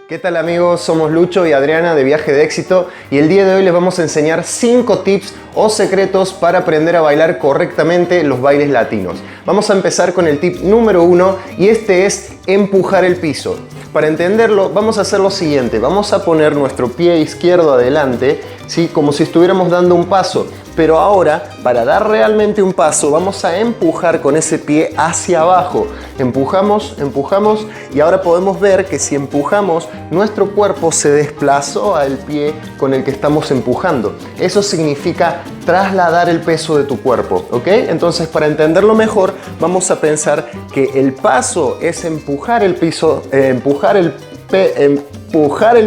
¿Qué tal amigos? Somos Lucho y Adriana de Viaje de Éxito y el día de hoy les vamos a enseñar 5 tips o secretos para aprender a bailar correctamente los bailes latinos. Vamos a empezar con el tip número 1 y este es empujar el piso. Para entenderlo vamos a hacer lo siguiente, vamos a poner nuestro pie izquierdo adelante, ¿sí? Como si estuviéramos dando un paso. Pero ahora, para dar realmente un paso, vamos a empujar con ese pie hacia abajo. Empujamos, empujamos y ahora podemos ver que si empujamos, nuestro cuerpo se desplazó al pie con el que estamos empujando. Eso significa trasladar el peso de tu cuerpo, ¿ok? Entonces, para entenderlo mejor, vamos a pensar que el paso es empujar el piso, empujar el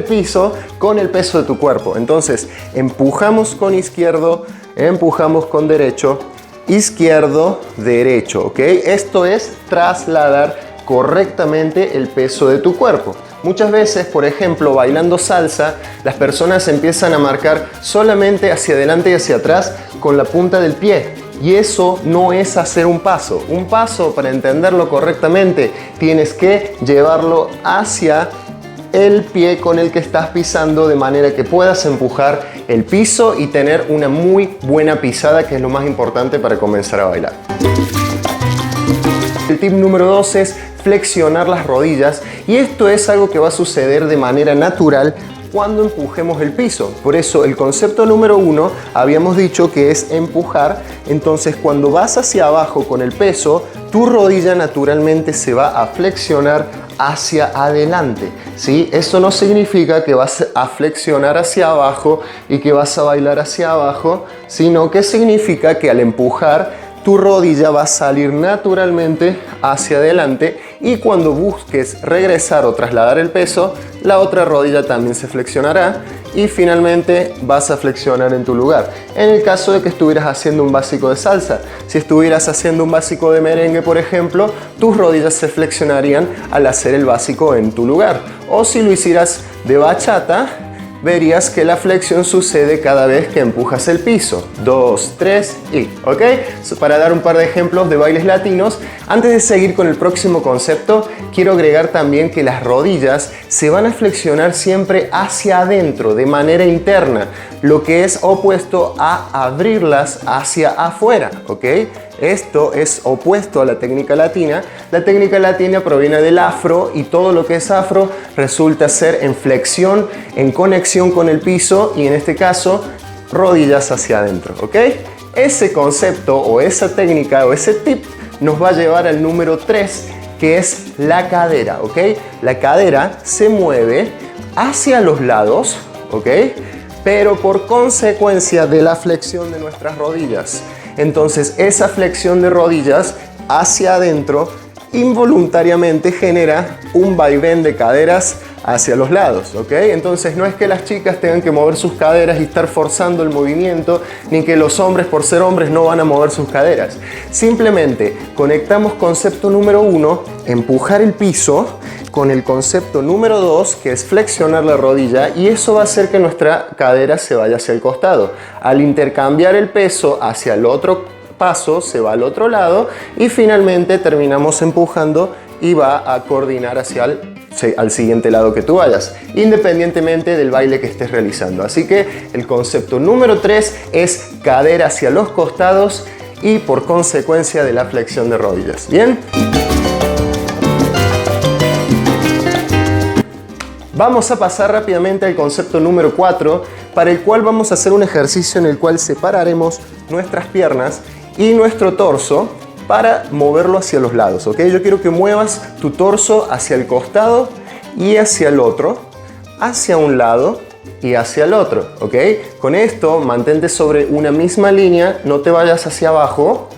piso con el peso de tu cuerpo. Entonces, empujamos con izquierdo, empujamos con derecho, izquierdo, derecho, ¿ok? Esto es trasladar correctamente el peso de tu cuerpo. Muchas veces, por ejemplo, bailando salsa, las personas empiezan a marcar solamente hacia adelante y hacia atrás con la punta del pie. Y eso no es hacer un paso. Un paso, para entenderlo correctamente, tienes que llevarlo hacia el pie con el que estás pisando de manera que puedas empujar el piso y tener una muy buena pisada, que es lo más importante para comenzar a bailar. El tip número 2 es flexionar las rodillas y esto es algo que va a suceder de manera natural cuando empujemos el piso. Por eso el concepto número 1 habíamos dicho que es empujar. Entonces cuando vas hacia abajo con el peso, tu rodilla naturalmente se va a flexionar hacia adelante, ¿sí? Eso no significa que vas a flexionar hacia abajo y que vas a bailar hacia abajo, sino que significa que al empujar tu rodilla va a salir naturalmente hacia adelante y cuando busques regresar o trasladar el peso, la otra rodilla también se flexionará y finalmente vas a flexionar en tu lugar. En el caso de que estuvieras haciendo un básico de salsa, si estuvieras haciendo un básico de merengue, por ejemplo, tus rodillas se flexionarían al hacer el básico en tu lugar. O si lo hicieras de bachata, verías que la flexión sucede cada vez que empujas el piso. 2, 3 y, ¿ok? Para dar un par de ejemplos de bailes latinos, antes de seguir con el próximo concepto, quiero agregar también que las rodillas se van a flexionar siempre hacia adentro, de manera interna, lo que es opuesto a abrirlas hacia afuera, ¿ok? Esto es opuesto a la técnica latina. La técnica latina proviene del afro y todo lo que es afro resulta ser en flexión, en conexión con el piso y en este caso rodillas hacia adentro, ¿ok? Ese concepto o esa técnica o ese tip nos va a llevar al número 3, que es la cadera, ¿ok? La cadera se mueve hacia los lados, ¿ok? Pero por consecuencia de la flexión de nuestras rodillas. Entonces esa flexión de rodillas hacia adentro involuntariamente genera un vaivén de caderas hacia los lados, ¿ok? Entonces no es que las chicas tengan que mover sus caderas y estar forzando el movimiento, ni que los hombres por ser hombres no van a mover sus caderas. Simplemente conectamos concepto número 1, empujar el piso, con el concepto número 2, que es flexionar la rodilla, y eso va a hacer que nuestra cadera se vaya hacia el costado. Al intercambiar el peso hacia el otro paso, se va al otro lado y finalmente terminamos empujando y va a coordinar hacia al siguiente lado que tú vayas, independientemente del baile que estés realizando. Así que el concepto número 3 es cadera hacia los costados y por consecuencia de la flexión de rodillas. ¿Bien? Vamos a pasar rápidamente al concepto número 4, para el cual vamos a hacer un ejercicio en el cual separaremos nuestras piernas y nuestro torso para moverlo hacia los lados, ¿ok? Yo quiero que muevas tu torso hacia el costado y hacia el otro, hacia un lado y hacia el otro, ¿ok? Con esto mantente sobre una misma línea, no te vayas hacia abajo,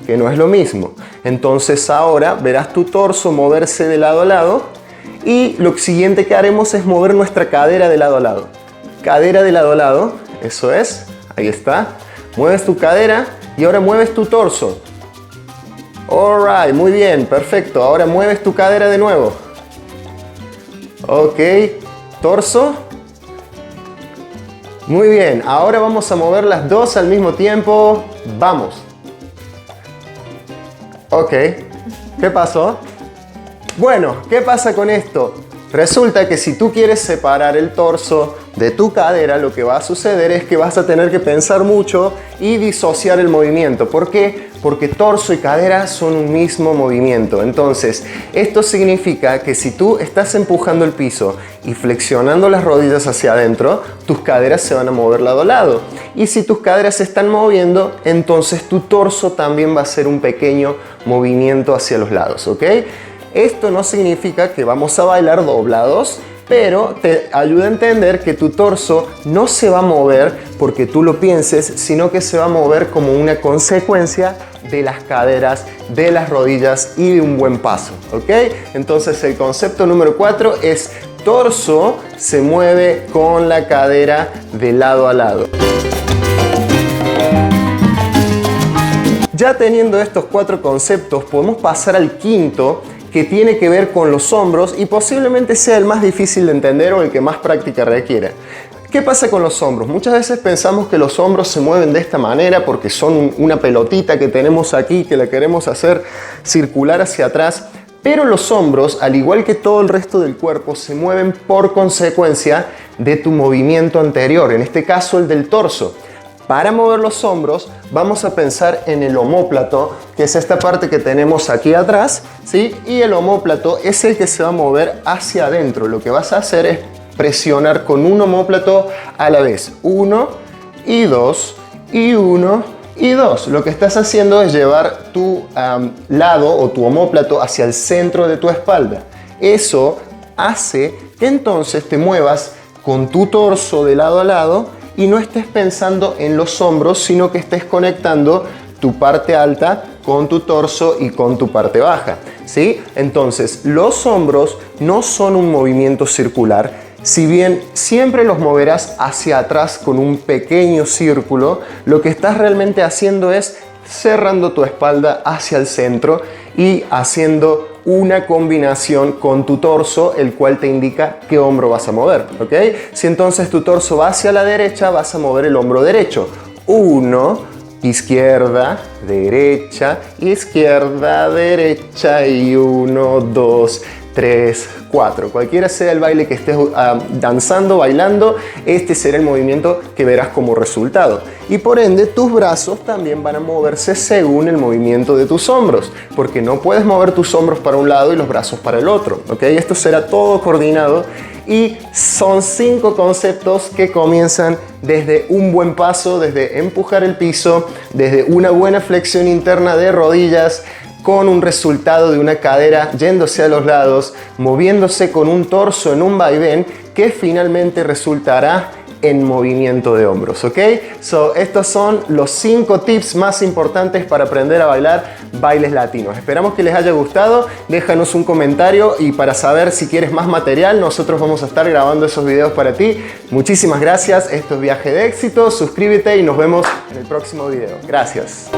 que no es lo mismo. Entonces ahora verás tu torso moverse de lado a lado. Y lo siguiente que haremos es mover nuestra cadera de lado a lado. Cadera de lado a lado, eso es, ahí está. Mueves tu cadera y ahora mueves tu torso. Alright, muy bien, perfecto. Ahora mueves tu cadera de nuevo. Ok, torso. Muy bien, ahora vamos a mover las dos al mismo tiempo. Vamos. Ok, ¿qué pasó? Bueno, ¿qué pasa con esto? Resulta que si tú quieres separar el torso de tu cadera, lo que va a suceder es que vas a tener que pensar mucho y disociar el movimiento. ¿Por qué? Porque torso y cadera son un mismo movimiento. Entonces, esto significa que si tú estás empujando el piso y flexionando las rodillas hacia adentro, tus caderas se van a mover lado a lado. Y si tus caderas se están moviendo, entonces tu torso también va a hacer un pequeño movimiento hacia los lados, ¿ok? Esto no significa que vamos a bailar doblados, pero te ayuda a entender que tu torso no se va a mover porque tú lo pienses, sino que se va a mover como una consecuencia de las caderas, de las rodillas y de un buen paso, ¿ok? Entonces el concepto número 4 es torso se mueve con la cadera de lado a lado. Ya teniendo estos 4 conceptos, podemos pasar al quinto, que tiene que ver con los hombros y posiblemente sea el más difícil de entender o el que más práctica requiere. ¿Qué pasa con los hombros? Muchas veces pensamos que los hombros se mueven de esta manera porque son una pelotita que tenemos aquí que la queremos hacer circular hacia atrás, pero los hombros, al igual que todo el resto del cuerpo, se mueven por consecuencia de tu movimiento anterior, en este caso el del torso. Para mover los hombros vamos a pensar en el omóplato, que es esta parte que tenemos aquí atrás, ¿sí? Y el omóplato es el que se va a mover hacia adentro. Lo que vas a hacer es presionar con un omóplato a la vez. 1 y 2 y 1 y 2. Lo que estás haciendo es llevar tu lado o tu omóplato hacia el centro de tu espalda. Eso hace que entonces te muevas con tu torso de lado a lado y no estés pensando en los hombros, sino que estés conectando tu parte alta con tu torso y con tu parte baja, ¿sí? Entonces, los hombros no son un movimiento circular, si bien siempre los moverás hacia atrás con un pequeño círculo, lo que estás realmente haciendo es cerrando tu espalda hacia el centro y haciendo una combinación con tu torso, el cual te indica qué hombro vas a mover, ¿ok? Si entonces tu torso va hacia la derecha, vas a mover el hombro derecho. 1, izquierda, derecha, izquierda, derecha y 1, 2, 3, 4. Cualquiera sea el baile que estés danzando, bailando, este será el movimiento que verás como resultado. Y por ende, tus brazos también van a moverse según el movimiento de tus hombros, porque no puedes mover tus hombros para un lado y los brazos para el otro, ¿ok? Esto será todo coordinado y son 5 conceptos que comienzan desde un buen paso, desde empujar el piso, desde una buena flexión interna de rodillas, con un resultado de una cadera yéndose a los lados, moviéndose con un torso en un vaivén que finalmente resultará en movimiento de hombros, ¿ok? Estos son los 5 tips más importantes para aprender a bailar bailes latinos. Esperamos que les haya gustado, déjanos un comentario y para saber si quieres más material, nosotros vamos a estar grabando esos videos para ti. Muchísimas gracias, esto es Viaje de Éxito, suscríbete y nos vemos en el próximo video. Gracias.